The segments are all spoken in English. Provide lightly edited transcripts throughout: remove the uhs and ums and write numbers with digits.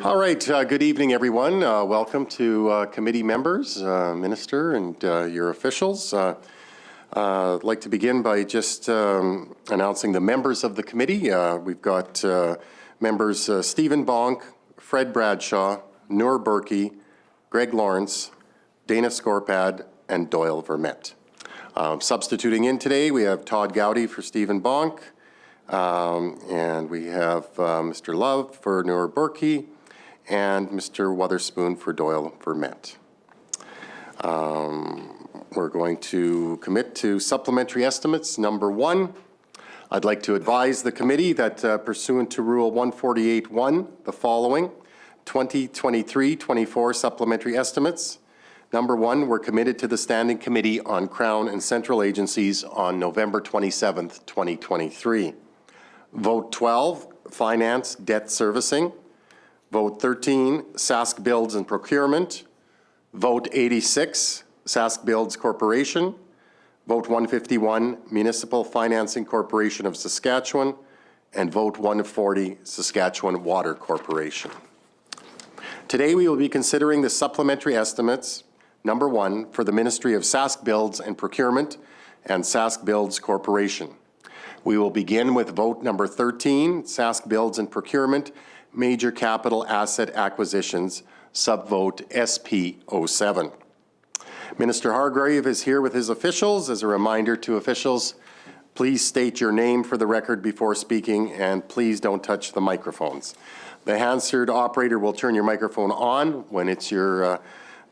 All right, good evening, everyone. Welcome to committee members, Minister, and your officials. I'd like to begin by just announcing the members of the committee. We've got members Stephen Bonk, Fred Bradshaw, Noor Burki, Greg Lawrence, Dana Scorpad, and Doyle Vermette. Substituting in today, we have Todd Gowdy for Stephen Bonk, and we have Mr. Love for Noor Burki, and Mr. Wotherspoon for Doyle Vermette. We're going to commit to supplementary estimates. Number one, I'd like to advise the committee that pursuant to Rule 148.1, the following 2023-24 supplementary estimates. Number one, we're committed to the Standing Committee on Crown and Central Agencies on November 27th, 2023. Vote 12, Finance Debt Servicing. Vote 13, Sask Builds and Procurement. Vote 86, Sask Builds Corporation. Vote 151, Municipal Financing Corporation of Saskatchewan. And vote 140, Saskatchewan Water Corporation. Today we will be considering the supplementary estimates, number one, for the Ministry of Sask Builds and Procurement and Sask Builds Corporation. We will begin with vote number 13, Sask Builds and Procurement, Major Capital Asset Acquisitions, subvote SP07. Minister Hargrave is here with his officials. As a reminder to officials, please state your name for the record before speaking, and please don't touch the microphones. The Hansard operator will turn your microphone on when it's your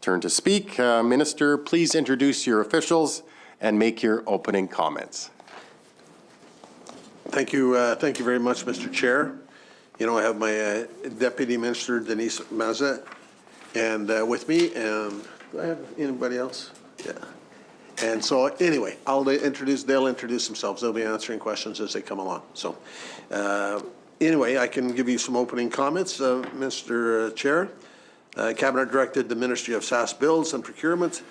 turn to speak. Minister, please introduce your officials and make your opening comments. Thank you very much, Mr. Chair. You know, I have my Deputy Minister, Denise Mazza, and with me, and do I have anybody else? Yeah. And so anyway, they'll introduce themselves. They'll be answering questions as they come along. So anyway, I can give you some opening comments, Mr. Chair. Cabinet directed the Ministry of Sask Builds and Procurement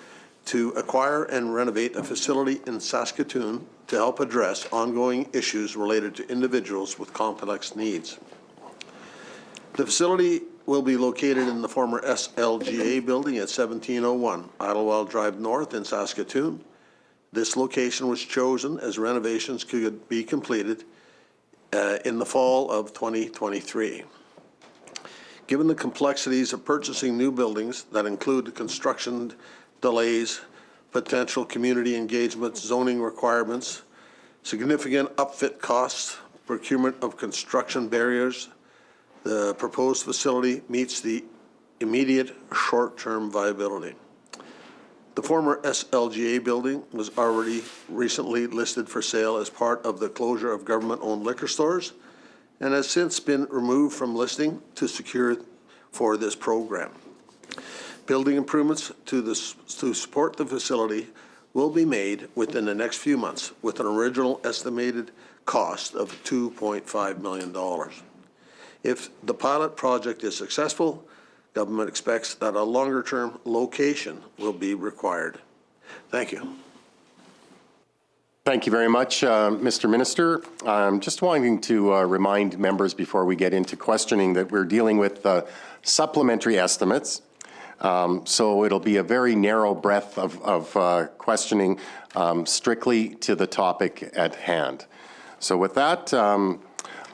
to acquire and renovate a facility in Saskatoon to help address ongoing issues related to individuals with complex needs. The facility will be located in the former SLGA building at 1701 Idlewild Drive North in Saskatoon. This location was chosen as renovations could be completed in the fall of 2023. Given the complexities of purchasing new buildings that include construction delays, potential community engagement, zoning requirements, significant upfit costs, procurement of construction barriers, the proposed facility meets the immediate short-term viability. The former SLGA building was already recently listed for sale as part of the closure of government-owned liquor stores and has since been removed from listing to secure for this program. Building improvements to support the facility will be made within the next few months with an original estimated cost of $2.5 million. If the pilot project is successful, government expects that a longer-term location will be required. Thank you. Thank you very much, Mr. Minister. I'm just wanting to remind members before we get into questioning that we're dealing with supplementary estimates. So it'll be a very narrow breadth of questioning strictly to the topic at hand. So with that,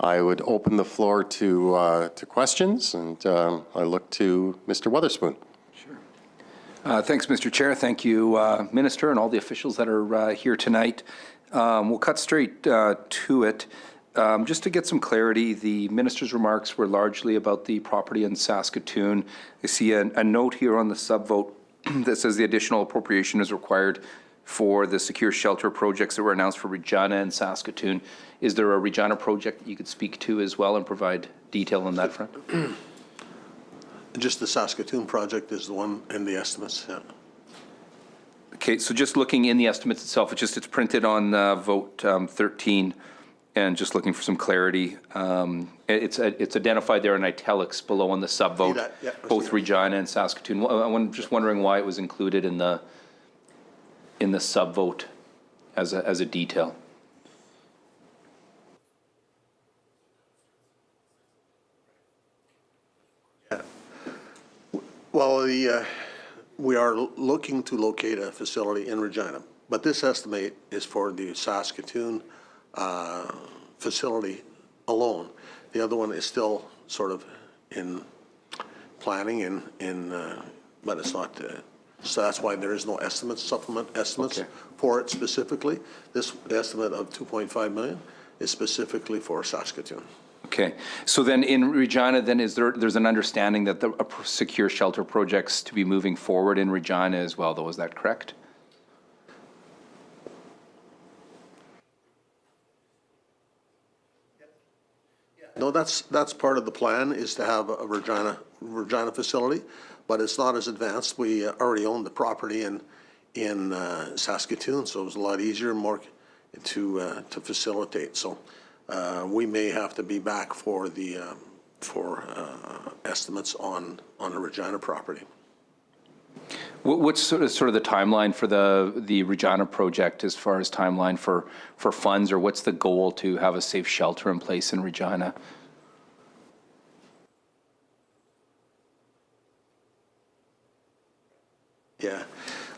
I would open the floor to questions, and I look to Mr. Wotherspoon. Sure. Thanks, Mr. Chair. Thank you, Minister, and all the officials that are here tonight. We'll cut straight to it. Just to get some clarity, the Minister's remarks were largely about the property in Saskatoon. I see a note here on the subvote that says the additional appropriation is required for the secure shelter projects that were announced for Regina and Saskatoon. Is there a Regina project that you could speak to as well and provide detail on that front? Just the Saskatoon project is the one in the estimates, yeah. Okay, so just looking in the estimates itself, it's printed on vote 13, and just looking for some clarity. It's identified there in italics below on the subvote, both Regina and Saskatoon. I'm just wondering why it was included in the subvote as a detail. Well, we are looking to locate a facility in Regina, but this estimate is for the Saskatoon facility alone. The other one is still sort of in planning but it's not, so that's why there is no supplement estimates Okay. for it specifically. This estimate of 2.5 million is specifically for Saskatoon. Okay, so then in Regina, then there's an understanding that the secure shelter project's to be moving forward in Regina as well, though, is that correct? No, that's part of the plan, is to have a Regina facility, but it's not as advanced. We already own the property in Saskatoon, so it was a lot easier, more to facilitate. So we may have to be back for estimates on the Regina property. What's sort of the timeline for the Regina project as far as timeline for funds, or what's the goal to have a safe shelter in place in Regina? Yeah,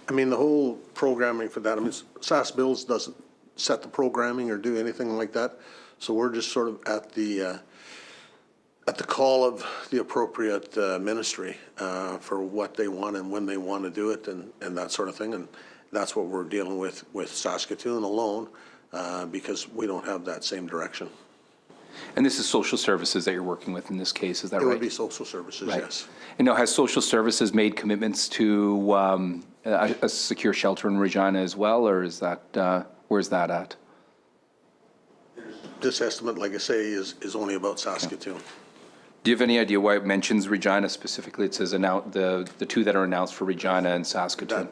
I mean, the whole programming for that, I mean, SAS Bills doesn't set the programming or do anything like that. So we're just sort of at the call of the appropriate ministry for what they want and when they want to do it and that sort of thing. And that's what we're dealing with Saskatoon alone because we don't have that same direction. And this is social services that you're working with in this case, is that right? It would be social services, Right. yes. And now, has social services made commitments to a secure shelter in Regina as well, or is that, where's that at? This estimate, like I say, is only about Saskatoon. Do you have any idea why it mentions Regina specifically? It says the two that are announced for Regina and Saskatoon.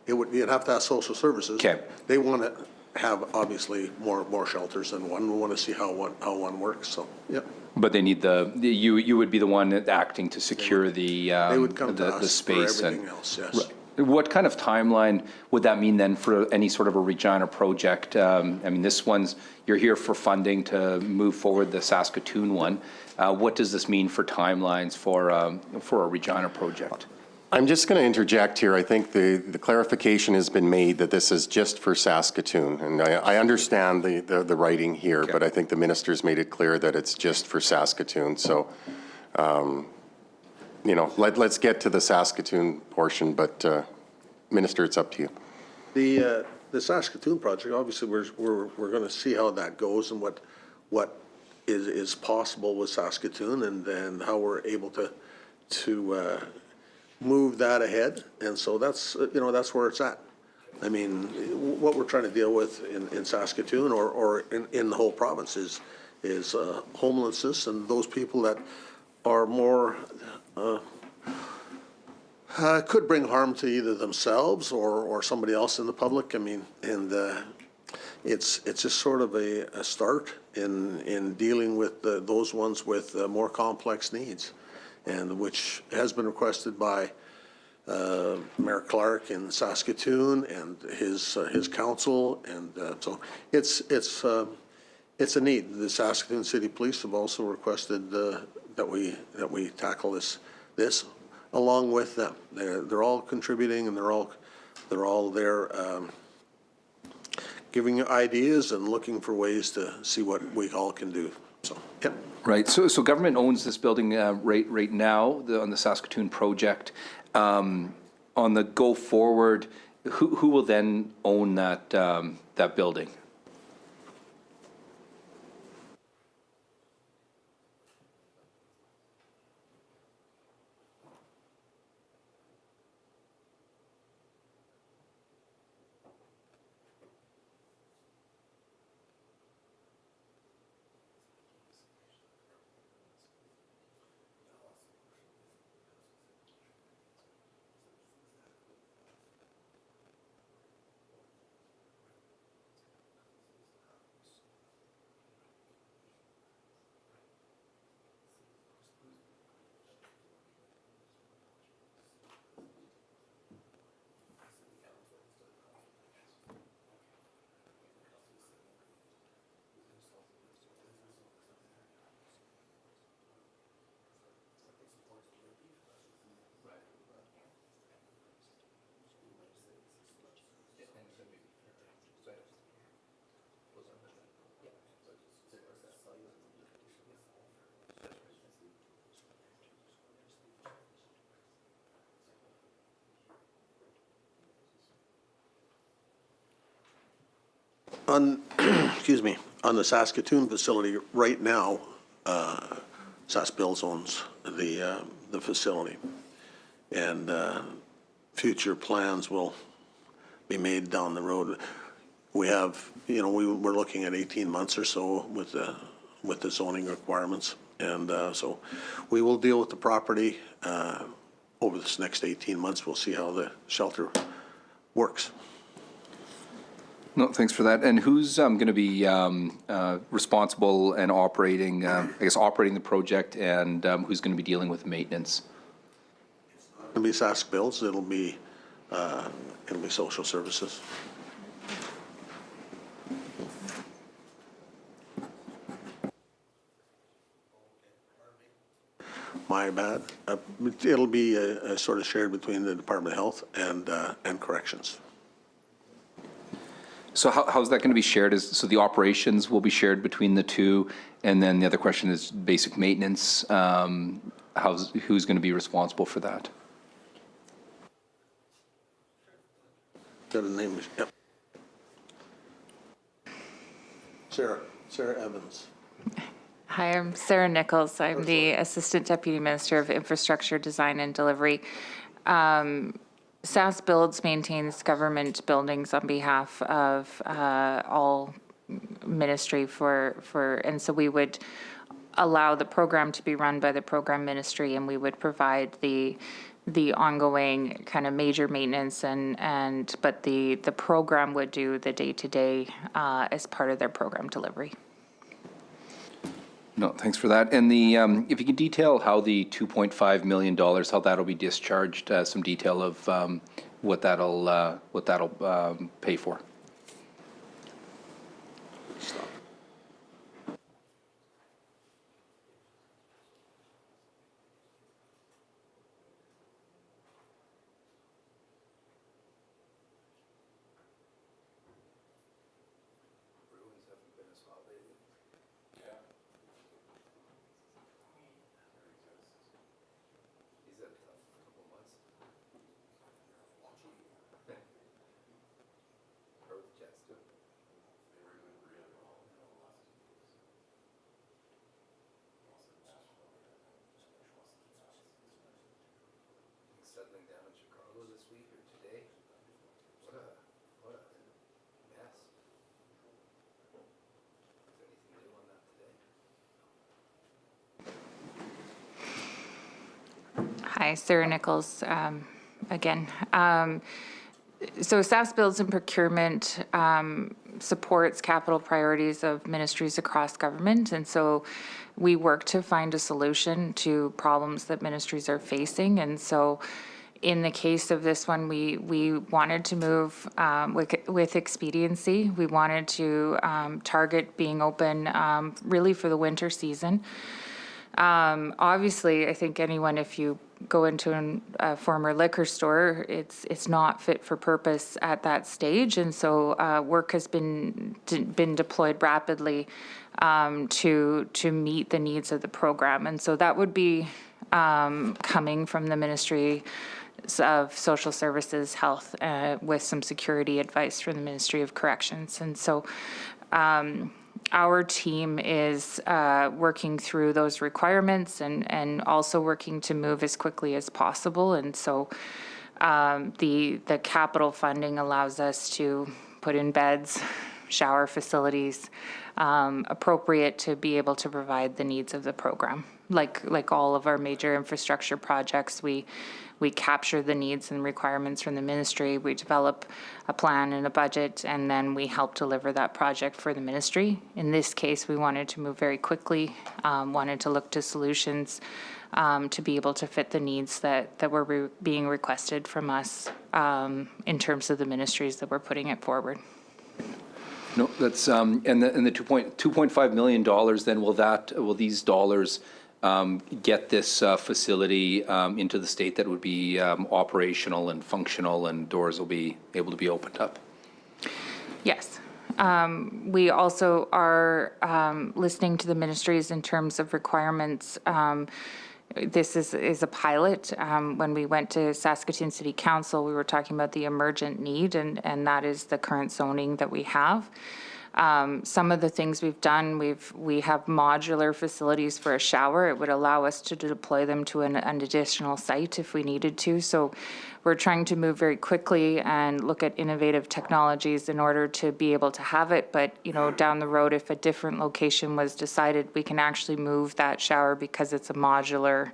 You'd have to ask social services. Okay. They want to have obviously more shelters than one. We want to see how one works, so, yep. But they need you would be the one acting to secure the They would come to the us for space everything else, yes. Right. What kind of timeline would that mean then for any sort of a Regina project? I mean, this one's, you're here for funding to move forward the Saskatoon one. What does this mean for timelines for a Regina project? I'm just going to interject here. I think the clarification has been made that this is just for Saskatoon. And I understand the writing here, Okay. but I think the minister's made it clear that it's just for Saskatoon. So, you know, let's get to the Saskatoon portion, but Minister, it's up to you. The Saskatoon project, obviously, we're going to see how that goes and what is possible with Saskatoon and then how we're able to move that ahead. And so that's, that's where it's at. I mean, what we're trying to deal with in Saskatoon or in the whole province is homelessness and those people that are more, could bring harm to either themselves or somebody else in the public. I mean, and it's just sort of a start in dealing with those ones with more complex needs, and which has been requested by Mayor Clark in Saskatoon and his council, and so it's a need. The Saskatoon City Police have also requested that we tackle this along with them. They're all contributing, and they're all there giving ideas and looking for ways to see what we all can do. So, yep. Right. So government owns this building right now on the Saskatoon project. On the go forward, who will then own that building? On, excuse me, on the Saskatoon facility, right now, SaskBuilds owns the facility. And future plans will be made down the road. We have, we're looking at 18 months or so with the zoning requirements. And so we will deal with the property over this next 18 months. We'll see how the shelter works. No, thanks for that. And who's going to be responsible and operating, operating the project, and who's going to be dealing with maintenance? It'll be SaskBuilds. It'll be social services. My bad. It'll be sort of shared between the Department of Health and Corrections. So how's that going to be shared? So the operations will be shared between the two, and then the other question is basic maintenance. Who's going to be responsible for that? Got a name? Yep. Sarah Evans. Hi, I'm Sarah Nichols. I'm the Assistant Deputy Minister of Infrastructure Design and Delivery. SaskBuilds maintains government buildings on behalf of all ministry and so we would allow the program to be run by the program ministry, and we would provide the ongoing kind of major maintenance but the program would do the day-to-day as part of their program delivery. No, thanks for that. And if you could detail how the $2.5 million, how that'll be discharged, some detail of what that'll pay for. Stop. Settling down in Chicago this week or today? What a mess. Is there anything new on that today? Hi, Sarah Nichols again. So SaskBuilds and procurement supports capital priorities of ministries across government, and so we work to find a solution to problems that ministries are facing. And so in the case of this one, we wanted to move with expediency. We wanted to target being open really for the winter season. Obviously, I think anyone, if you go into a former liquor store, it's not fit for purpose at that stage, and so work has been deployed rapidly to meet the needs of the program, and so that would be coming from the Ministry of Social Services, Health, with some security advice from the Ministry of Corrections, and so. Our team is working through those requirements and also working to move as quickly as possible. And so the capital funding allows us to put in beds, shower facilities, appropriate to be able to provide the needs of the program. Like all of our major infrastructure projects, we capture the needs and requirements from the ministry, we develop a plan and a budget, and then we help deliver that project for the ministry. In this case, we wanted to move very quickly, wanted to look to solutions to be able to fit the needs that were being requested from us in terms of the ministries that were putting it forward. No, that's, and the $2.5 million, then will these dollars get this facility into the state that would be operational and functional, and doors will be able to be opened up? Yes. We also are listening to the ministries in terms of requirements. This is a pilot. When we went to Saskatoon City Council, we were talking about the emergent need, and that is the current zoning that we have. Some of the things we've done, we have modular facilities for a shower. It would allow us to deploy them to an additional site if we needed to. So we're trying to move very quickly and look at innovative technologies in order to be able to have it. But, down the road, if a different location was decided, we can actually move that shower because it's a modular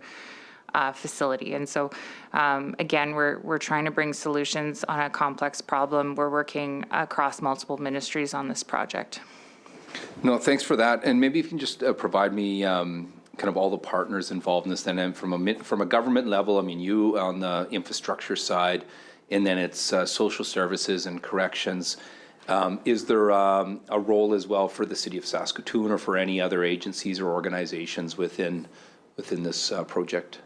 facility. And so, again, we're trying to bring solutions on a complex problem. We're working across multiple ministries on this project. No, thanks for that. And maybe if you can just provide me kind of all the partners involved in this, then, and from a government level, I mean, you on the infrastructure side, and then it's social services and corrections. Is there a role as well for the City of Saskatoon or for any other agencies or organizations within this project?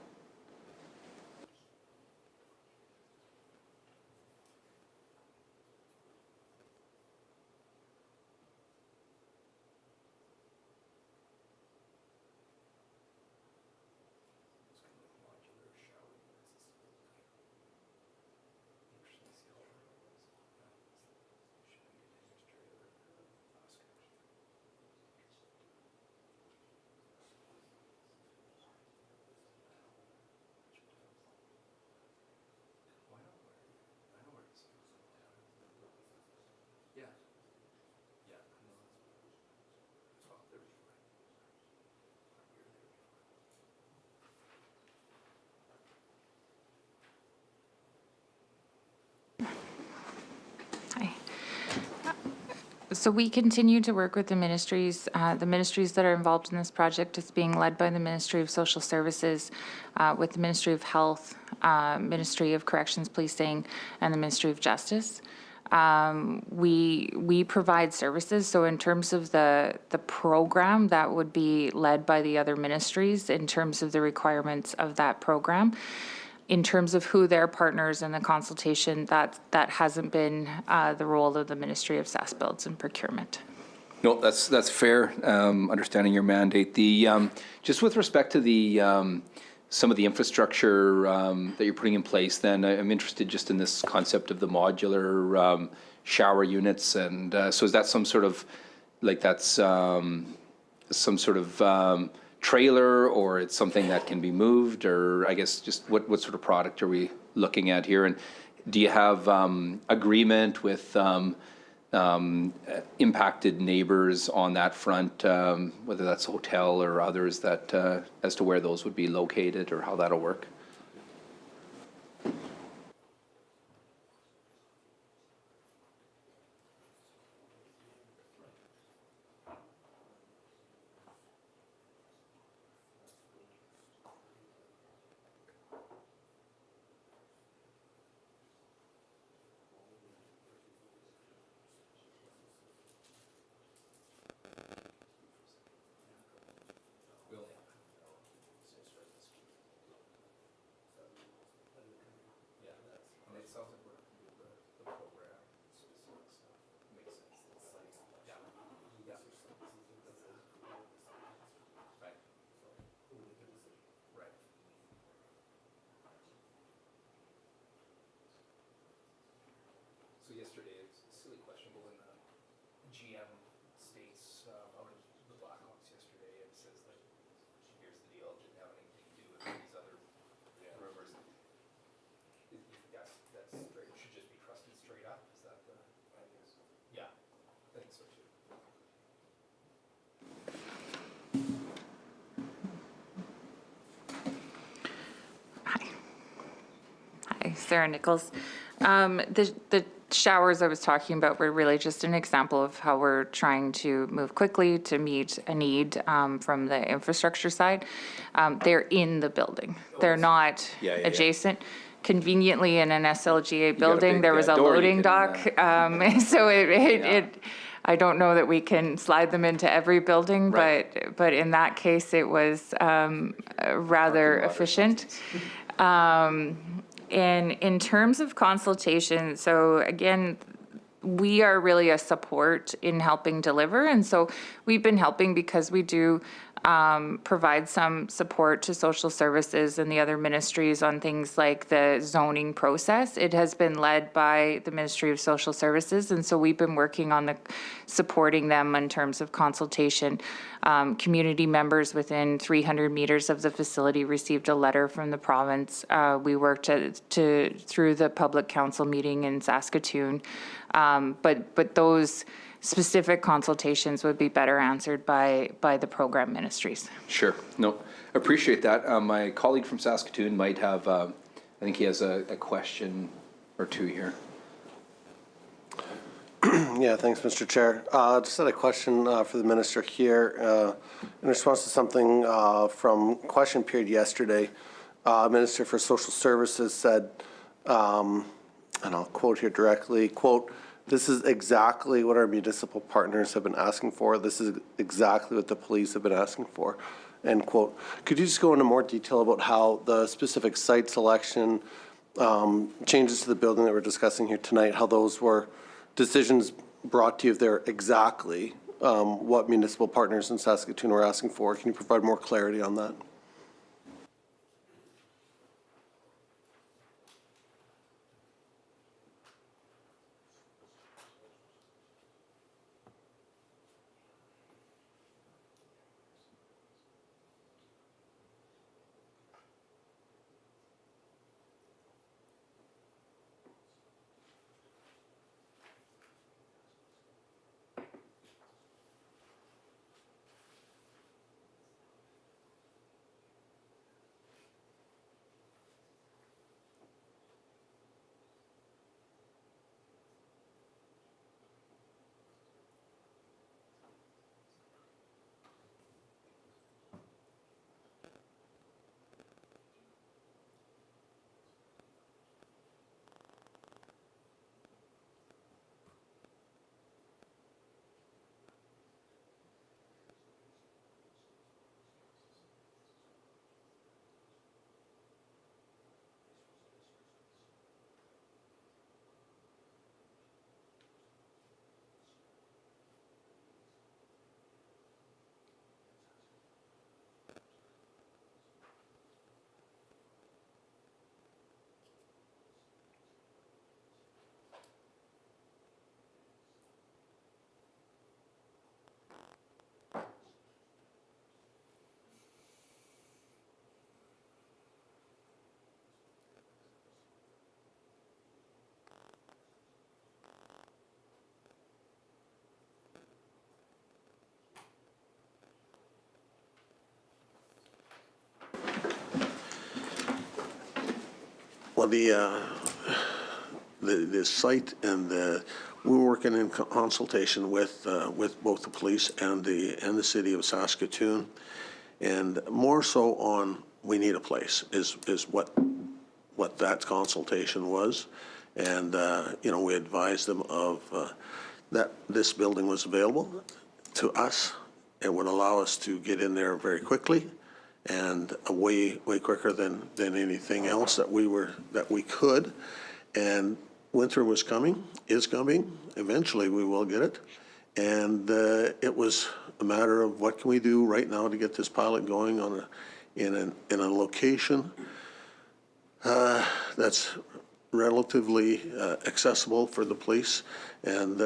So we continue to work with the ministries that are involved in this project. It's being led by the Ministry of Social Services, with the Ministry of Health, Ministry of Corrections Policing, and the Ministry of Justice. We provide services. So in terms of the program, that would be led by the other ministries in terms of the requirements of that program. In terms of who their partners in the consultation, that hasn't been the role of the Ministry of SaskBuilds and Procurement. No, that's fair. Understanding your mandate. Just with respect to some of the infrastructure that you're putting in place, then I'm interested just in this concept of the modular shower units, and so is that some sort of trailer, or it's something that can be moved, or I guess just what sort of product are we looking at here? And do you have agreement with impacted neighbors on that front, whether that's a hotel or others, that as to where those would be located or how that'll work? So yesterday, it's a silly question, but when the GM states out of the Blackhawks yesterday, it says that here's the deal, it didn't have anything to do with these other rumors. You think that's straight, should just be trusted straight up? Is that the? I think so. Yeah, I think so too. Hi, Sarah Nichols. The showers I was talking about were really just an example of how we're trying to move quickly to meet a need from the infrastructure side. They're in the building. They're not adjacent. Conveniently, in an SLGA building, there was a loading dock. So I don't know that we can slide them into every building, Right. but in that case, it was rather efficient. And in terms of consultation, so again, we are really a support in helping deliver. And so we've been helping because we do provide some support to social services and the other ministries on things like the zoning process. It has been led by the Ministry of Social Services, and so we've been working on supporting them in terms of consultation. Community members within 300 meters of the facility received a letter from the province. We worked through the public council meeting in Saskatoon, but those specific consultations would be better answered by the program ministries. Sure. No, appreciate that. My colleague from Saskatoon might have, I think he has a question or two here. Yeah, thanks, Mr. Chair. Just had a question for the minister here. In response to something from question period yesterday, Minister for Social Services said, and I'll quote here directly, quote, "This is exactly what our municipal partners have been asking for. This is exactly what the police have been asking for," end quote. Could you just go into more detail about how the specific site selection, changes to the building that we're discussing here tonight, how those were decisions brought to you if they're exactly what municipal partners in Saskatoon were asking for? Can you provide more clarity on that? Well, the site and we're working in consultation with both the police and the city of Saskatoon, and more so on we need a place is what that consultation was, and we advised them of that this building was available to us. It would allow us to get in there very quickly and way quicker than anything else that we could. And winter is coming. Eventually we will get it. And it was a matter of what can we do right now to get this pilot going in a location that's relatively accessible for the police and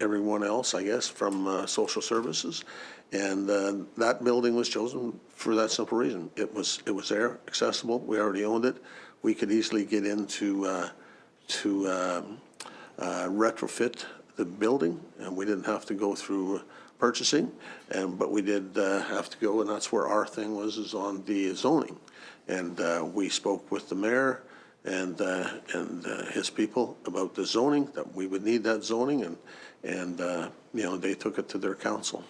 everyone else, I guess, from social services. And that building was chosen for that simple reason. It was there, accessible. We already owned it. We could easily get into to retrofit the building, and we didn't have to go through purchasing. But we did have to go, and that's where our thing is on the zoning. And we spoke with the mayor and his people about the zoning, that we would need that zoning, and they took it to their council.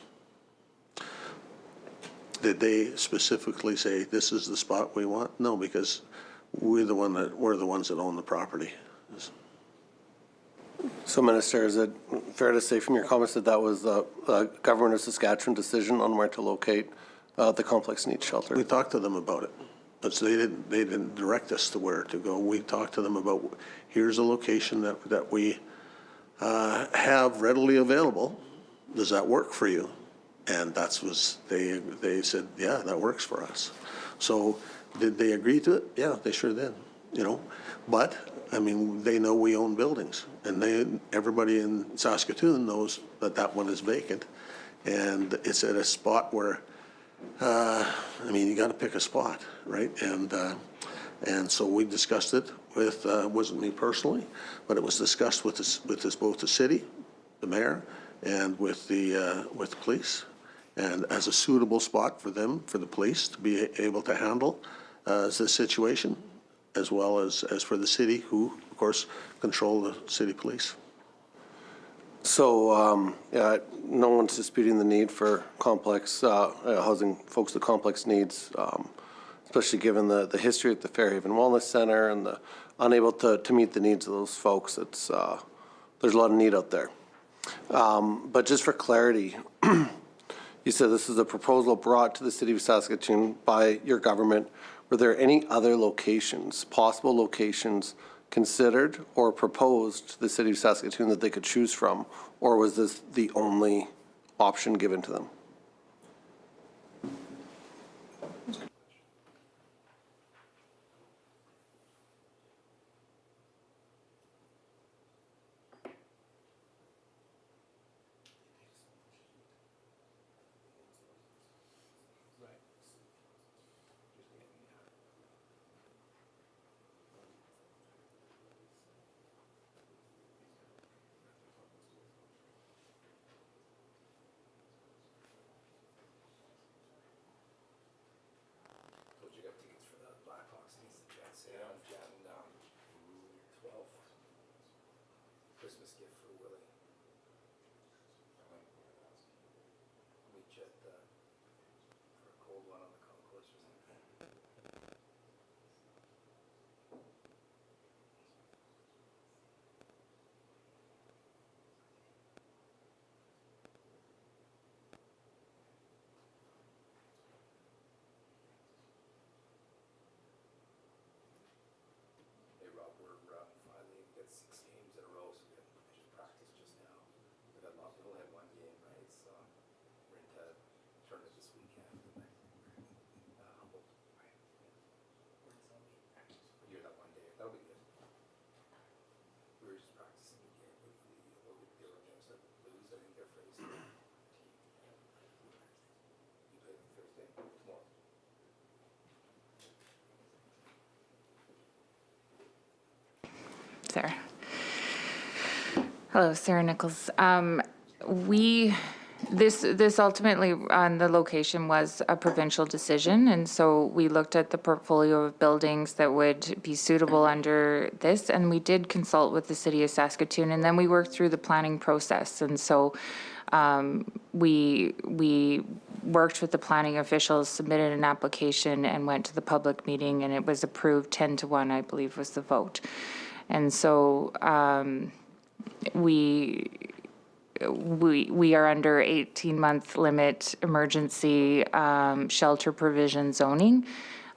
Did they specifically say this is the spot we want? No, because we're the ones that own the property. So, Minister, is it fair to say from your comments that that was the Government of Saskatchewan decision on where to locate the complex needs shelter? We talked to them about it, but they didn't direct us to where to go. We talked to them about, here's a location that we have readily available. Does that work for you? And they said, yeah, that works for us. So did they agree to it? Yeah, they sure did, you know. But, I mean, they know we own buildings, and everybody in Saskatoon knows that that one is vacant. And it's at a spot where, I mean, you got to pick a spot, right? And so we discussed it with, wasn't me personally, but it was discussed with both the city, the mayor, and with the police, and as a suitable spot for them, for the police to be able to handle this situation, as well as for the city, who, of course, control the city police. So, yeah, no one's disputing the need for complex housing folks with complex needs, especially given the history at the Fairhaven Wellness Center and the unable to meet the needs of those folks. It's there's a lot of need out there. But just for clarity, you said this is a proposal brought to the city of Saskatoon by your government. Were there any other locations, possible locations, considered or proposed to the city of Saskatoon that they could choose from, or was this the only option given to them? Sarah. Hello, Sarah Nichols. This ultimately on the location was a provincial decision, and so we looked at the portfolio of buildings that would be suitable under this, and we did consult with the city of Saskatoon, and then we worked through the planning process, and so we worked with the planning officials, submitted an application, and went to the public meeting, and it was approved 10-1, I believe, was the vote. And so we are under 18-month limit emergency shelter provision zoning.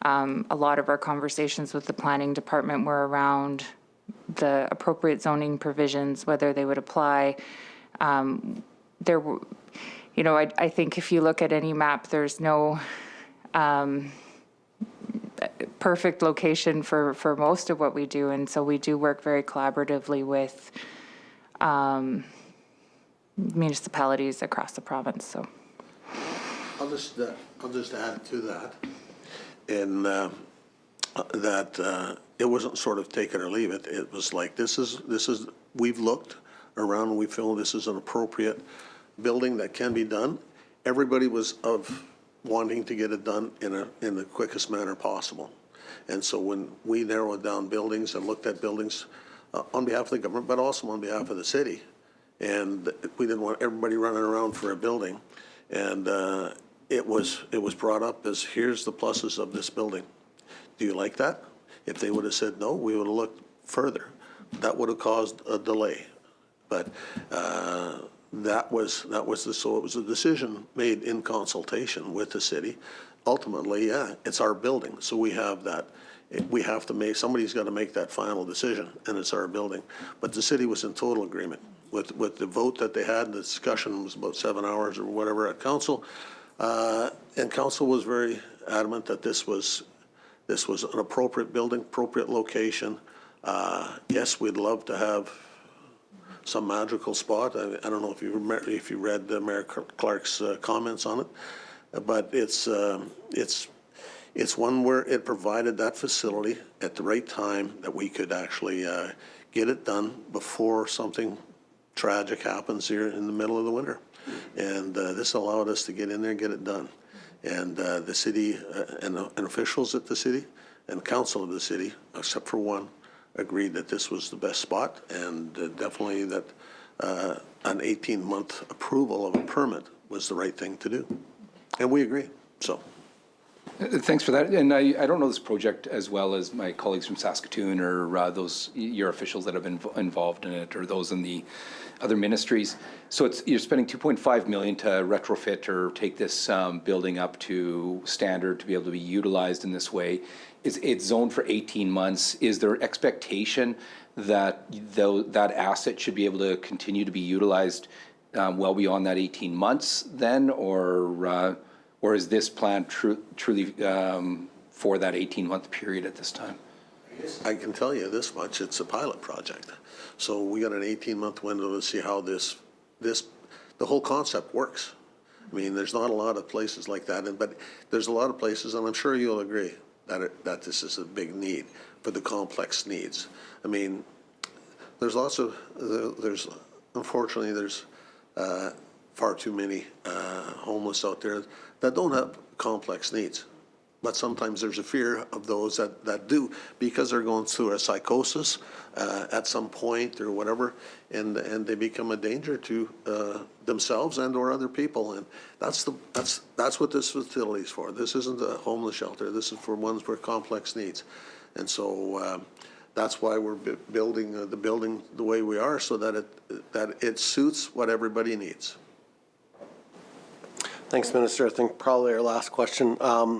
A lot of our conversations with the planning department were around the appropriate zoning provisions, whether they would apply. There were, you know, I think if you look at any map, there's no perfect location for most of what we do, and so we do work very collaboratively with municipalities across the province. So I'll just add to that, in that it wasn't sort of take it or leave it. It was like, this is we've looked around and we feel this is an appropriate building that can be done. Everybody was of wanting to get it done in the quickest manner possible. And so when we narrowed down buildings and looked at buildings on behalf of the government, but also on behalf of the city, and we didn't want everybody running around for a building, and it was brought up as, here's the pluses of this building. Do you like that? If they would have said no, we would have looked further. That would have caused a delay. But that was so it was a decision made in consultation with the city. Ultimately, yeah, it's our building, so we have that. We have to make, somebody's got to make that final decision, and it's our building. But the city was in total agreement, with the vote that they had, the discussion was about 7 hours or whatever at council. And council was very adamant that this was an appropriate building, appropriate location. Yes, we'd love to have some magical spot. I don't know if you read Mayor Clark's comments on it, but it's one where it provided that facility at the right time that we could actually get it done before something tragic happens here in the middle of the winter. And this allowed us to get in there and get it done. And the city and officials at the city and council of the city, except for one, agreed that this was the best spot, and definitely that an 18-month approval of a permit was the right thing to do. And we agree, so. Thanks for that. And I don't know this project as well as my colleagues from Saskatoon or your officials that have been involved in it or those in the other ministries. So you're spending $2.5 million to retrofit or take this building up to standard to be able to be utilized in this way. It's zoned for 18 months. Is there expectation that that asset should be able to continue to be utilized well beyond that 18 months then, or is this plan truly for that 18-month period at this time? I can tell you this much, it's a pilot project. So we got an 18-month window to see how the whole concept works. I mean, there's not a lot of places like that, but there's a lot of places, and I'm sure you'll agree, that this is a big need for the complex needs. I mean, unfortunately, there's far too many homeless out there that don't have complex needs. But sometimes there's a fear of those that do, because they're going through a psychosis at some point or whatever, and they become a danger to themselves and or other people. And that's what this facility is for. This isn't a homeless shelter. This is for ones with complex needs. And so that's why we're building the building the way we are, so that it suits what everybody needs. Thanks, Minister. I think probably our last question.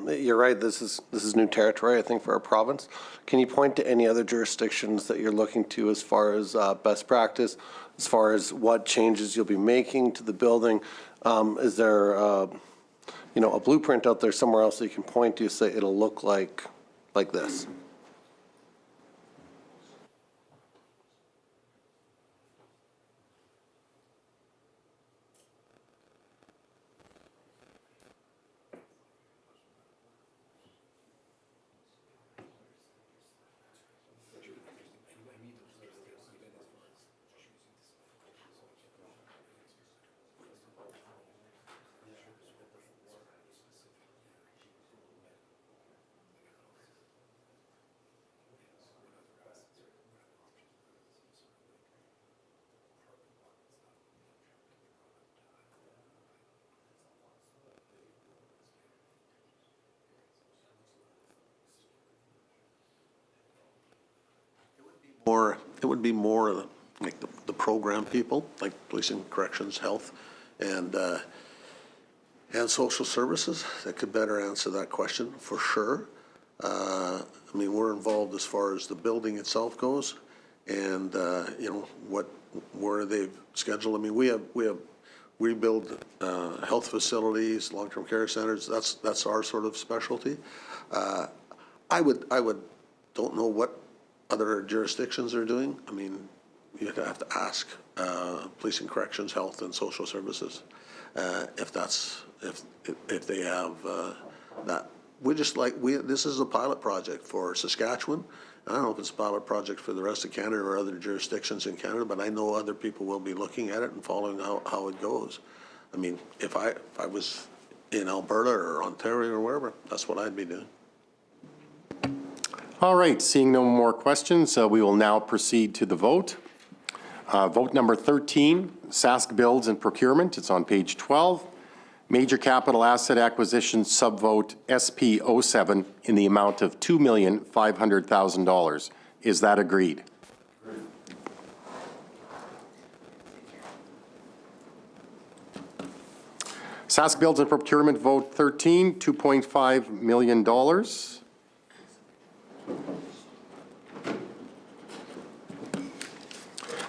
You're right, this is new territory, I think, for our province. Can you point to any other jurisdictions that you're looking to as far as best practice, as far as what changes you'll be making to the building? Is there, a blueprint out there somewhere else that you can point to, say it'll look like this? It would be more like the program people, like police and corrections, health, and social services that could better answer that question for sure. I mean, we're involved as far as the building itself goes, and where they've scheduled. I mean, we build health facilities, long-term care centers. That's our sort of specialty. I don't know what other jurisdictions are doing. I mean, you have to ask police and corrections, health and social services if they have that. This is a pilot project for Saskatchewan. I don't know if it's a pilot project for the rest of Canada or other jurisdictions in Canada, but I know other people will be looking at it and following how it goes. I mean, if I was in Alberta or Ontario or wherever, that's what I'd be doing. All right, seeing no more questions, we will now proceed to the vote. Vote number 13, Sask Builds and Procurement. It's on page 12. Major Capital Asset Acquisition subvote SP07 in the amount of $2,500,000. Is that agreed? Sask Builds and Procurement, vote 13, $2.5 million.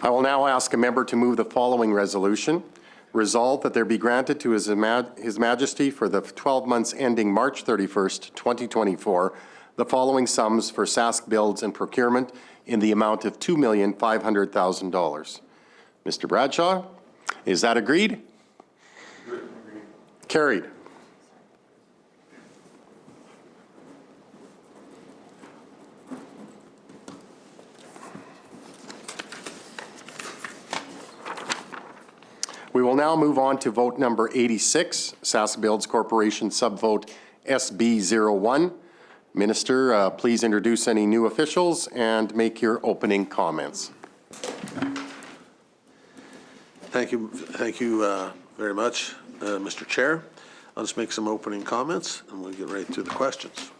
I will now ask a member to move the following resolution. Resolved that there be granted to His Majesty for the 12 months ending March 31st, 2024, the following sums for Sask builds and procurement in the amount of $2,500,000. Mr. Bradshaw, is that agreed? Carried. We will now move on to vote number 86, Sask Builds Corporation subvote SB01. Minister, please introduce any new officials and make your opening comments. Thank you very much, Mr. Chair. I'll just make some opening comments and we'll get right to the questions.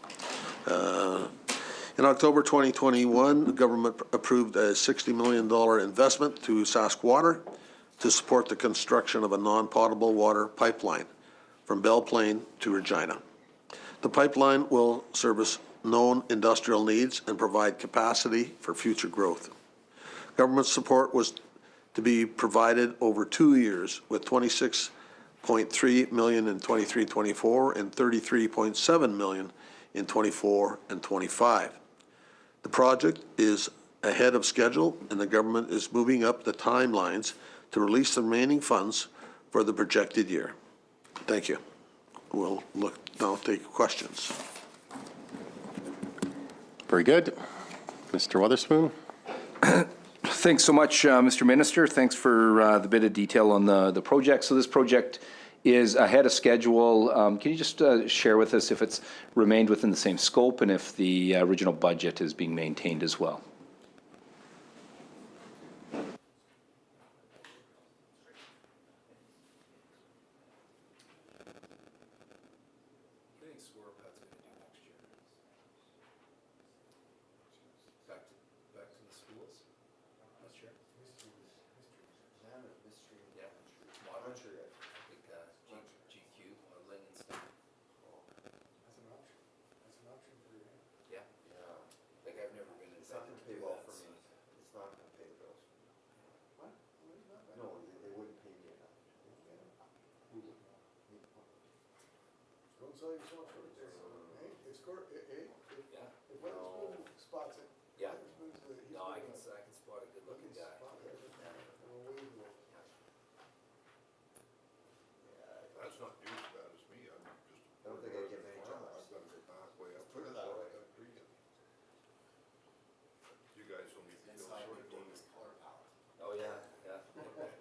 In October 2021, the government approved a $60 million investment to Sask Water to support the construction of a non-potable water pipeline from Belle Plaine to Regina. The pipeline will service known industrial needs and provide capacity for future growth. Government support was to be provided over 2 years with $26.3 million in 23-24 and $33.7 million in 24 and 25. The project is ahead of schedule and the government is moving up the timelines to release the remaining funds for the projected year. Thank you. We'll now take questions. Very good. Mr. Weatherspoon. Thanks so much, Mr. Minister. Thanks for the bit of detail on the project. So this project is ahead of schedule. Can you just share with us if it's remained within the same scope and if the original budget is being maintained as well?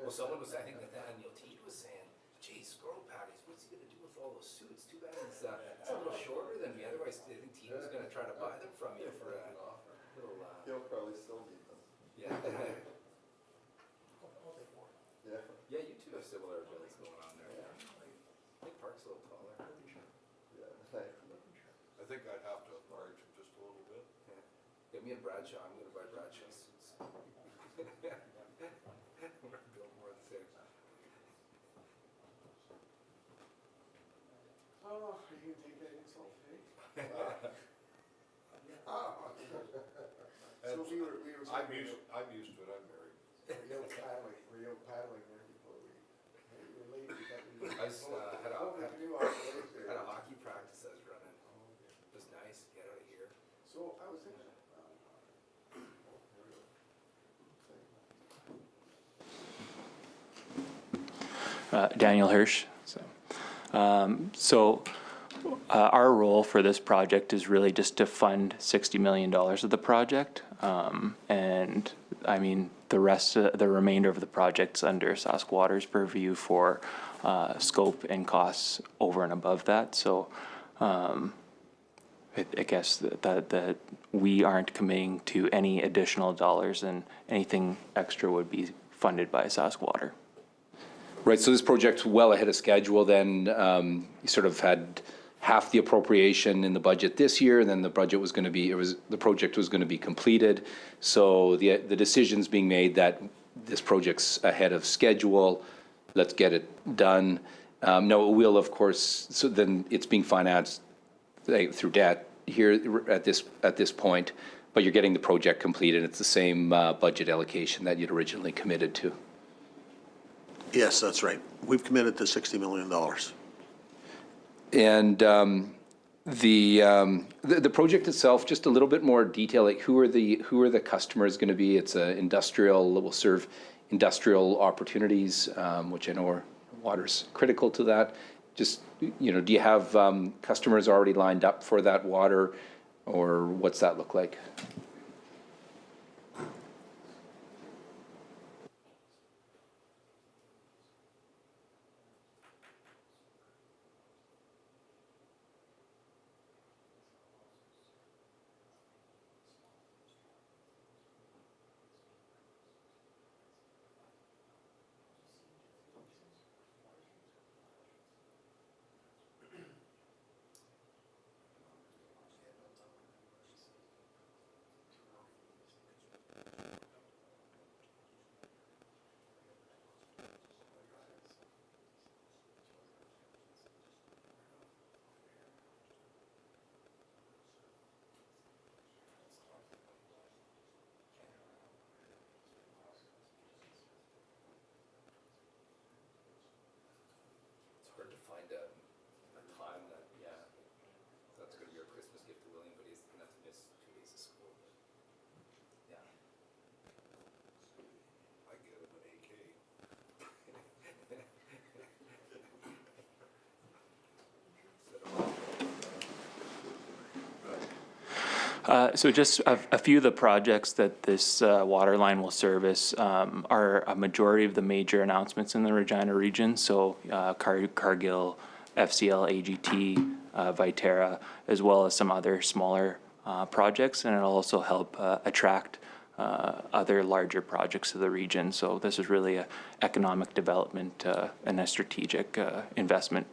Well, someone was, I think Nathaniel Teed was saying, geez, squirrel patties, what's he gonna do with all those suits? Too bad he's a little shorter than me, otherwise I think Teed was gonna try to buy them from you for a little, He'll probably still need them. yeah. Yeah. Yeah, you two have similar abilities going on there. I think Park's a little taller. I think I'd have to enlarge him just a little bit. Yeah, me and Bradshaw, I'm gonna buy Bradshaw suits. We're built more the same. Oh, are you gonna take that insult, eh? So we were. I'm used to it, I'm married. We're out paddling there before we were late. I just, had a hockey practice I was running. It was nice, get out of here. So I was thinking, Daniel Hirsch. Our role for this project is really just to fund $60 million of the project. And I mean, the remainder of the project's under Sask Water's purview for scope and costs over and above that. So I guess that we aren't committing to any additional dollars, and anything extra would be funded by Sask Water. Right, so this project's well ahead of schedule then. You sort of had half the appropriation in the budget this year, and then the project was going to be completed. So the decision's being made that this project's ahead of schedule. Let's get it done. No, it will, of course, so then it's being financed through debt here at this point. but you're getting the project completed. It's the same budget allocation that you'd originally committed to. Yes, that's right. We've committed to $60 million. And the project itself, just a little bit more detail, like who are the customers going to be? It's a industrial, it will serve industrial opportunities, which I know are water's critical to that. Just, you know, do you have customers already lined up for that water, or what's that look like? It's hard to find a time that, yeah, that's gonna be your Christmas gift to William, but he's gonna have to miss 2 days of school. Yeah. I get him an AK. So just a few of the projects that this water line will service are a majority of the major announcements in the Regina region. So Cargill, FCL, AGT, Viterra, as well as some other smaller projects. And it'll also help attract other larger projects to the region. So this is really a economic development and a strategic investment.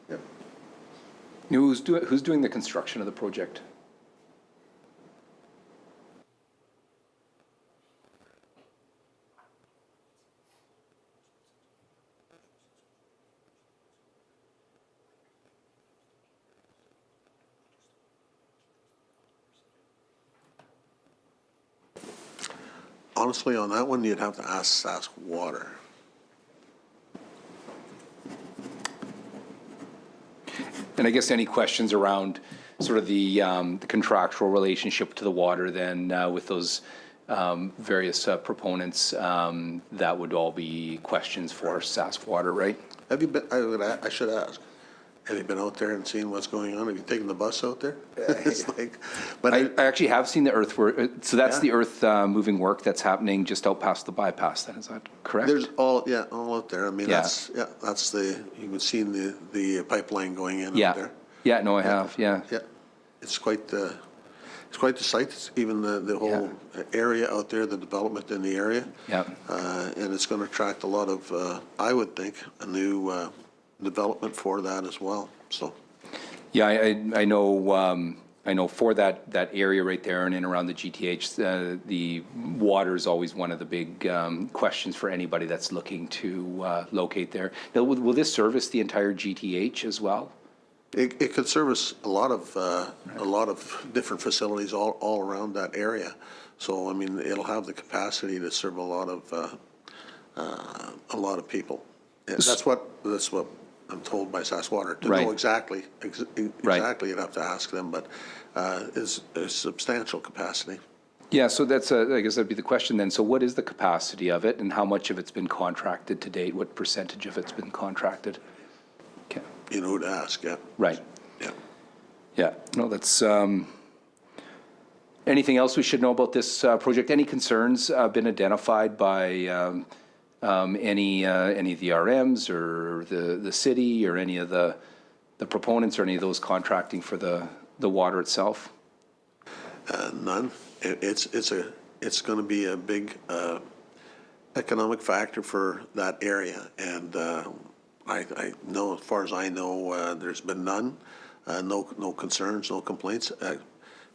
Yep. Who's doing the construction of the project? Honestly, on that one, you'd have to ask Sask Water. And I guess any questions around sort of the contractual relationship to the water then with those various proponents, that would all be questions for Sask Water, right? Have you been, I should ask, have you been out there and seen what's going on? Have you taken the bus out there? It's like, but I actually have seen the earthwork, so that's Yeah. the earth moving work that's happening just out past the bypass then, is that correct? there's all out there. I mean, Yeah. that's the, you can see the pipeline going in Yeah, out there. yeah, no, I have, yeah. Yeah, it's quite the site. It's even the whole area out there, the development in the area. Yeah. And it's going to attract a lot of, I would think, a new development for that as well, so. Yeah, I know for that area right there and in around the GTH, the water is always one of the big questions for anybody that's looking to locate there. Now, will this service the entire GTH as well? It could service a lot of different facilities all around that area. So, I mean, it'll have the capacity to serve a lot of people. And that's what I'm told by Sask Water. To Right. know exactly, Right. you'd have to ask them, but is a substantial capacity. Yeah, so that's, I guess that'd be the question then. So what is the capacity of it and how much of it's been contracted to date? What percentage of it's been contracted? Okay, You know who to ask, yeah. right. Yeah. Yeah, no, that's, anything else we should know about this project? Any concerns been identified by any of the RMs or the city or any of the proponents or any of those contracting for the water itself? None. It's going to be a big economic factor for that area, and I know, as far as I know, there's been none, no concerns, no complaints.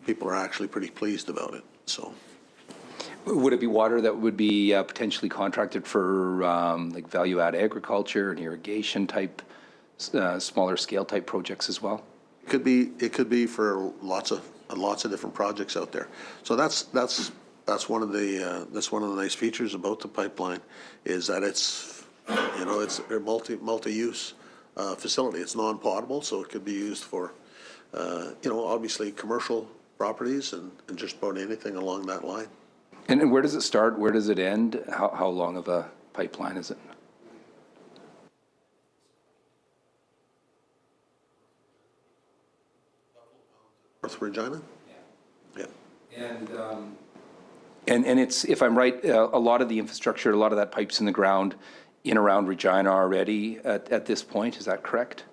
People are actually pretty pleased about it, so. Would it be water that would be potentially contracted for like value-add agriculture and irrigation type, smaller scale type projects as well? It could be for lots of lots of different projects out there. So that's one of the nice features about the pipeline, is that it's a multi-use facility. It's non-potable, so it could be used for obviously commercial properties and just about anything along that line. And where does it start? Where does it end? How long of a pipeline is it? North Regina? Yeah. And it's, if I'm right, a lot of the infrastructure, a lot of that pipe's in the ground in around Regina already at this point. Is that correct?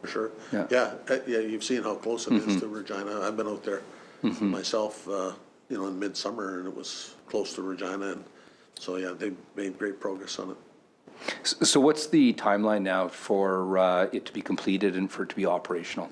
For sure. Yeah. Yeah, you've seen how close it is to Regina. I've been out there myself, in midsummer, and it was close to Regina, and so, yeah, they've made great progress on it. So what's the timeline now for it to be completed and for it to be operational?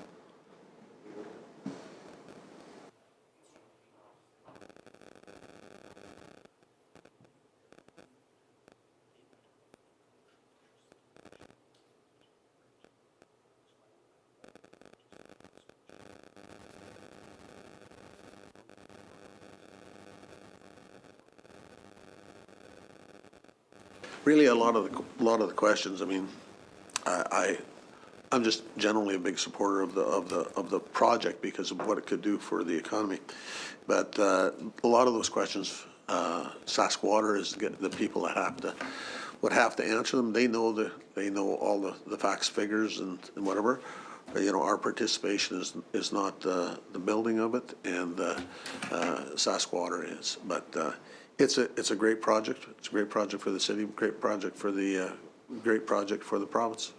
Really, a lot of the questions, I mean, I'm just generally a big supporter of the project because of what it could do for the economy. But a lot of those questions, Sask Water is the people that would have to answer them. They know all the facts, figures, and whatever. Our participation is not the building of it, and Sask Water is. But it's a great project. It's a great project for the city. Great project for the province.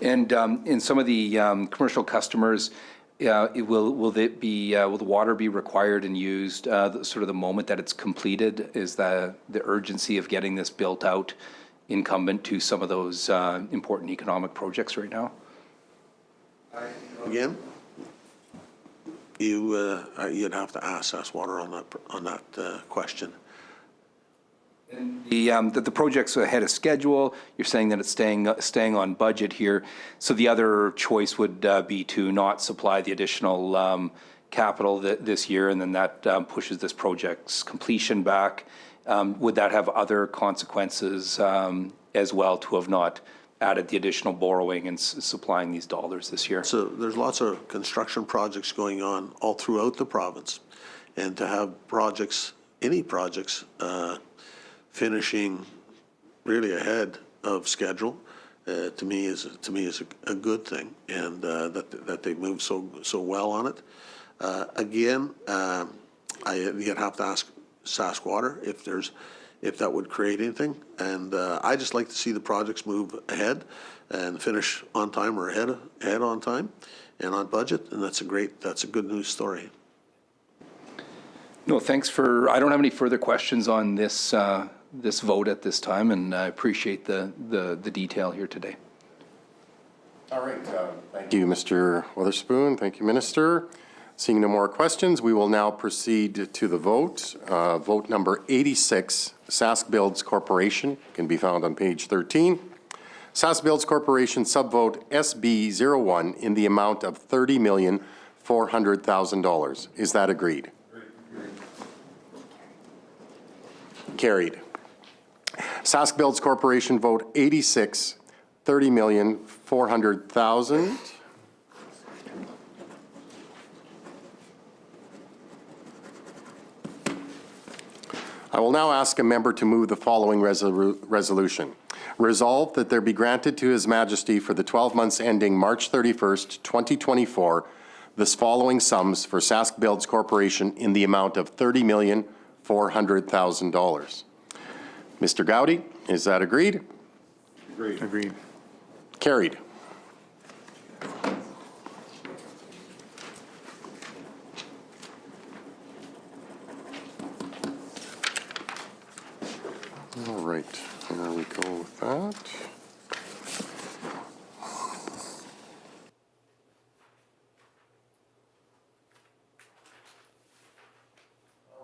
And in some of the commercial customers, will the water be required and used sort of the moment that it's completed? Is the urgency of getting this built out incumbent to some of those important economic projects right now? Again, you'd have to ask Sask Water on that question. The project's ahead of schedule. You're saying that it's staying on budget here. So the other choice would be to not supply the additional capital this year, and then that pushes this project's completion back. Would that have other consequences as well to have not added the additional borrowing and supplying these dollars this year? So there's lots of construction projects going on all throughout the province, and to have any projects finishing really ahead of schedule, to me is a good thing, and that they move so well on it. Again, you'd have to ask Sask Water if that would create anything, and I just like to see the projects move ahead and finish on time or ahead on time and on budget, and that's a good news story. No, thanks I don't have any further questions on this vote at this time, and I appreciate the detail here today. All right. Thank you, Mr. Witherspoon. Thank you, Minister. Seeing no more questions, we will now proceed to the vote. Vote number 86, Sask Builds Corporation, can be found on page 13. Sask Builds Corporation subvote SB01 in the amount of $30,400,000. Is that agreed? Carried. Sask Builds Corporation vote 86, $30,400,000. I will now ask a member to move the following resolution. Resolved that there be granted to His Majesty for the 12 months ending March 31st, 2024, this following sums for Sask Builds Corporation in the amount of $30,400,000. Mr. Gowdy, is that agreed? Agreed. Agreed. Carried. All right, there we go with that.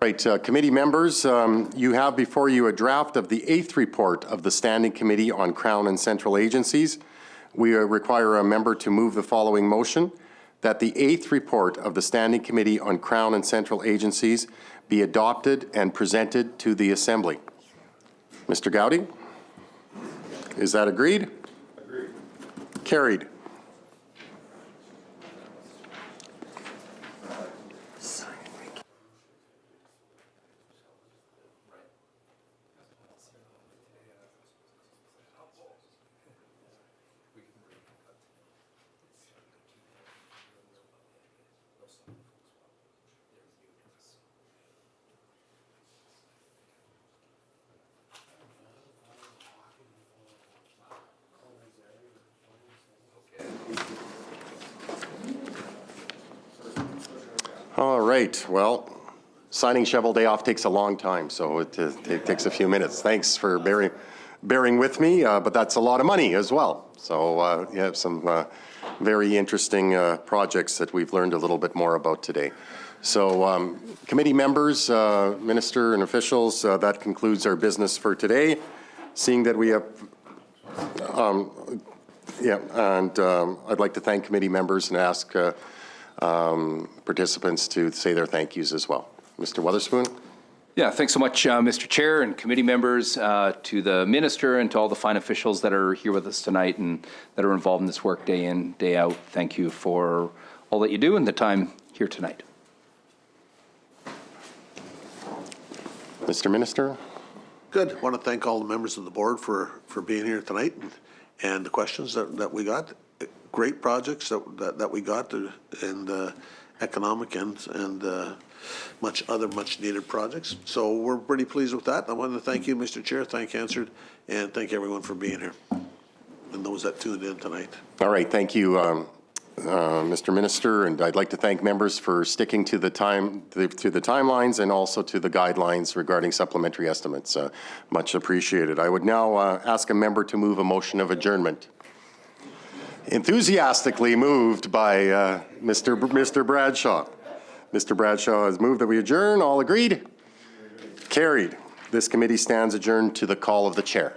Right, committee members, you have before you a draft of the 8th report of the Standing Committee on Crown and Central Agencies. we require a member to move the following motion, that the 8th report of the Standing Committee on Crown and Central Agencies be adopted and presented to the Assembly. Mr. Gowdy? Is that agreed? Agreed. Carried. All right, well, signing shovel day off takes a long time, so it takes a few minutes. Thanks for bearing with me, but that's a lot of money as well. So you have some very interesting projects that we've learned a little bit more about today. So committee members, minister and officials, that concludes our business for today. Seeing that we have, I'd like to thank committee members and ask participants to say their thank yous as well. Mr. Weatherspoon? Yeah, thanks so much, Mr. Chair and committee members, to the minister and to all the fine officials that are here with us tonight and that are involved in this work day in, day out. Thank you for all that you do and the time here tonight. Mr. Minister? Good. I want to thank all the members of the board for being here tonight and the questions that we got. Great projects that we got, and economic and much needed projects. So we're pretty pleased with that. I wanted to thank you, Mr. Chair, thank Hansard, and thank everyone for being here and those that tuned in tonight. All right, thank you, Mr. Minister, and I'd like to thank members for sticking to the timelines and also to the guidelines regarding supplementary estimates. Much appreciated. I would now ask a member to move a motion of adjournment. Enthusiastically moved by Mr. Bradshaw. Mr. Bradshaw has moved that we adjourn. All agreed? Carried. This committee stands adjourned to the call of the chair.